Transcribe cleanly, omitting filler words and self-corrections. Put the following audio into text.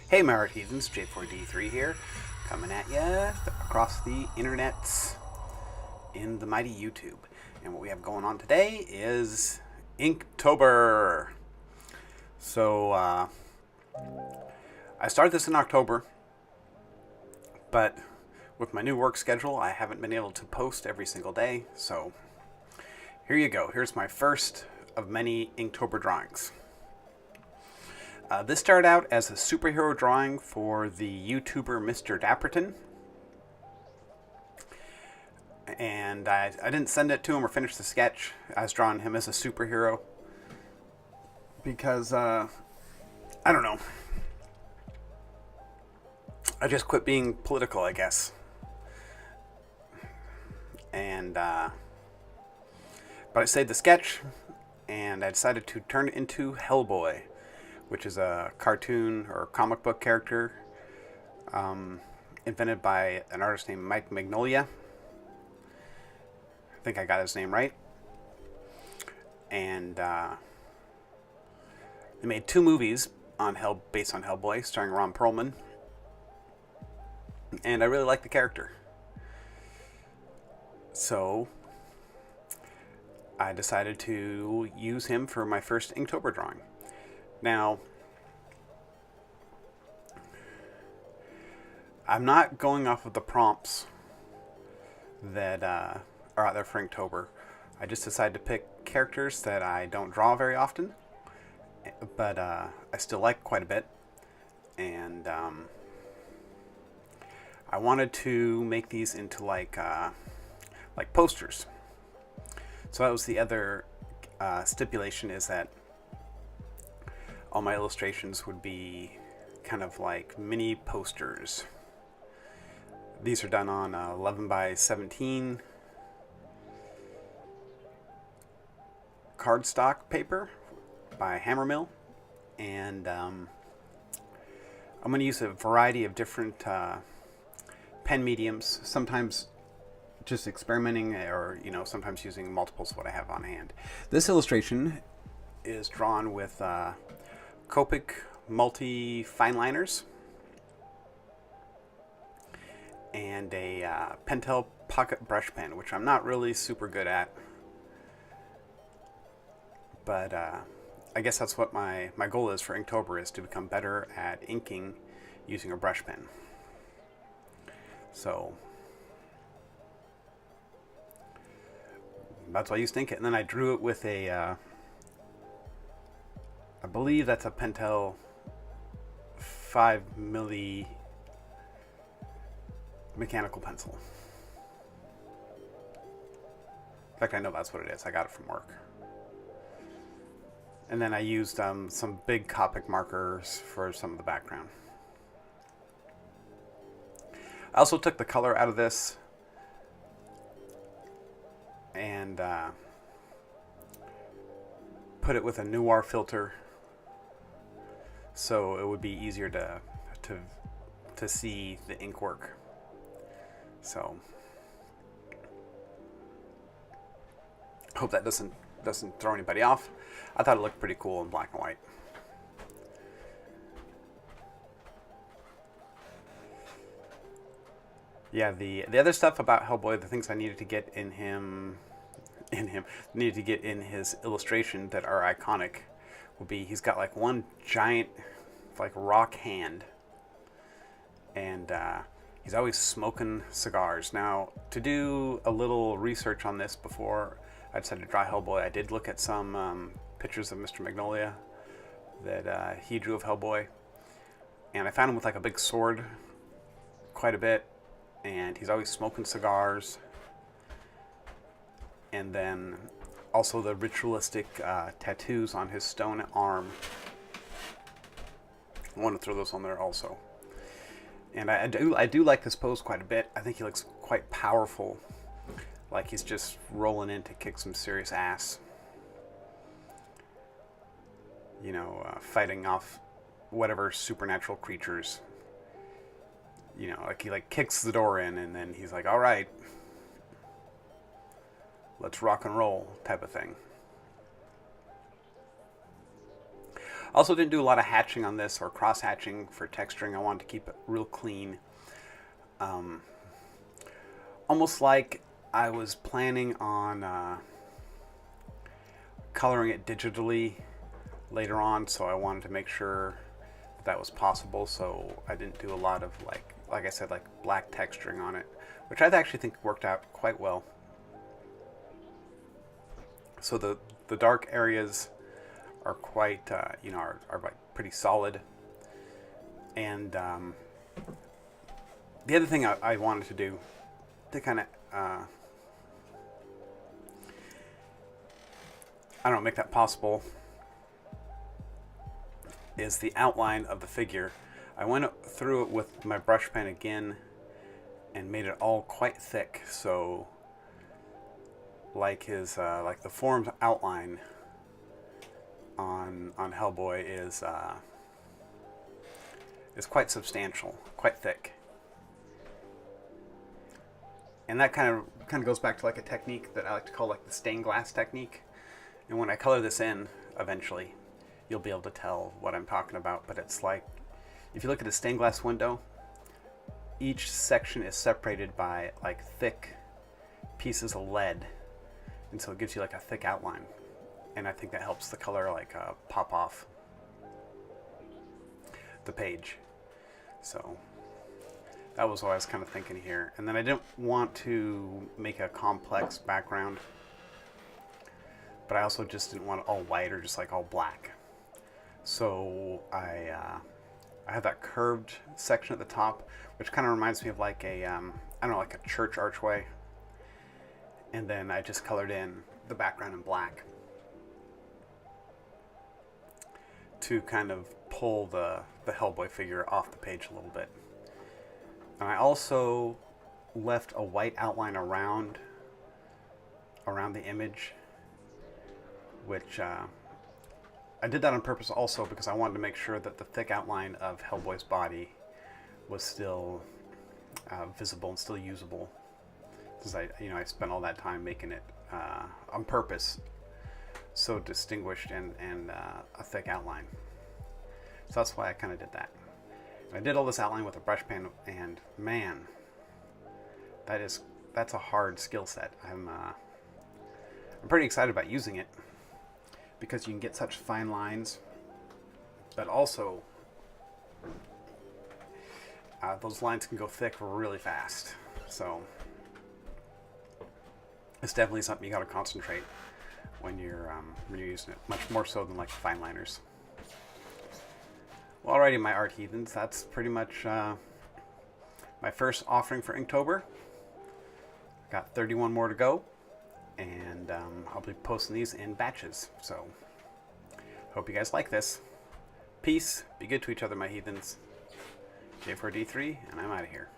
Hey, Merit Heathens, J4D3 here, coming at ya across the internets in the mighty YouTube. And what we have going on today is Inktober. So, I started this in October, but with my new work schedule, I haven't been able to post every single day. So, here you go. Here's my first of many Inktober drawings. This started out as a superhero drawing for the YouTuber Mr. Dapperton. And I didn't send it to him or finish the sketch. I was drawing him as a superhero. Because, I don't know. I just quit being political, I guess. And, but I saved the sketch, and I decided to turn it into Hellboy, which is a cartoon or comic book character invented by an artist named Mike Mignola. I think I got his name right. And they made 2 movies based on Hellboy, starring Ron Perlman. And I really like the character. So I decided to use him for my first Inktober drawing. Now, I'm not going off of the prompts that are out there for Inktober. I just decided to pick characters that I don't draw very often, but I still like quite a bit. And I wanted to make these into like posters. So that was the other stipulation, is that all my illustrations would be kind of like mini posters. These are done on 11 by 17 cardstock paper by Hammermill, and I'm going to use a variety of different pen mediums, sometimes just experimenting, or sometimes using multiples of what I have on hand. This illustration is drawn with Copic multi fine liners and a Pentel pocket brush pen, which I'm not really super good at, but I guess that's what my goal is for Inktober, is to become better at inking using a brush pen. So that's why I used ink it, and then I drew it with a I believe that's a Pentel 5 milli mechanical pencil. In fact, I know that's what it is. I got it from work. And then I used some big Copic markers for some of the background. I also took the color out of this and put it with a noir filter, so it would be easier to see the ink work. So hope that doesn't throw anybody off. I thought it looked pretty cool in black and white. Yeah, the other stuff about Hellboy, the things I needed to get in his illustration that are iconic, would be he's got like one giant like rock hand, and he's always smoking cigars. Now, to do a little research on this before I decided to draw Hellboy, I did look at some pictures of Mr. Mignola that he drew of Hellboy, and I found him with like a big sword quite a bit, and he's always smoking cigars. And then also the ritualistic tattoos on his stone arm. I want to throw those on there also. And I do like this pose quite a bit. I think he looks quite powerful, like he's just rolling in to kick some serious ass. Fighting off whatever supernatural creatures. Like he like kicks the door in, and then he's like, all right, let's rock and roll, type of thing. Also didn't do a lot of hatching on this or cross hatching for texturing. I wanted to keep it real clean. Almost like I was planning on coloring it digitally later on, so I wanted to make sure that was possible, so I didn't do a lot of like I said, like black texturing on it, which I actually think worked out quite well. So the dark areas are quite are like pretty solid. And the other thing I wanted to do to kind of I don't know, make that possible is the outline of the figure. I went through it with my brush pen again and made it all quite thick, so like his like the form's outline on Hellboy is quite substantial, quite thick. And that kind of goes back to like a technique that I like to call like the stained glass technique. And when I color this in eventually, you'll be able to tell what I'm talking about. But it's like, if you look at a stained glass window, each section is separated by like thick pieces of lead. And so it gives you like a thick outline. And I think that helps the color like pop off the page. So that was what I was kind of thinking here. And then I didn't want to make a complex background, but I also just didn't want it all white or just like all black. So I have that curved section at the top, which kind of reminds me of like a, I don't know, like a church archway. And then I just colored in the background in black to kind of pull the Hellboy figure off the page a little bit. And I also left a white outline around the image, which I did that on purpose also because I wanted to make sure that the thick outline of Hellboy's body was still visible and still usable. Because I spent all that time making it on purpose so distinguished and a thick outline. So that's why I kind of did that. And I did all this outline with a brush pen, and man, that's a hard skill set. I'm pretty excited about using it because you can get such fine lines, but also those lines can go thick really fast. So it's definitely something you got to concentrate when you're using it, much more so than like fine liners. Well, alrighty, my art heathens, that's pretty much my first offering for Inktober. Got 31 more to go, and I'll be posting these in batches. So, hope you guys like this. Peace. Be good to each other, my heathens. J4D3, and I'm out of here.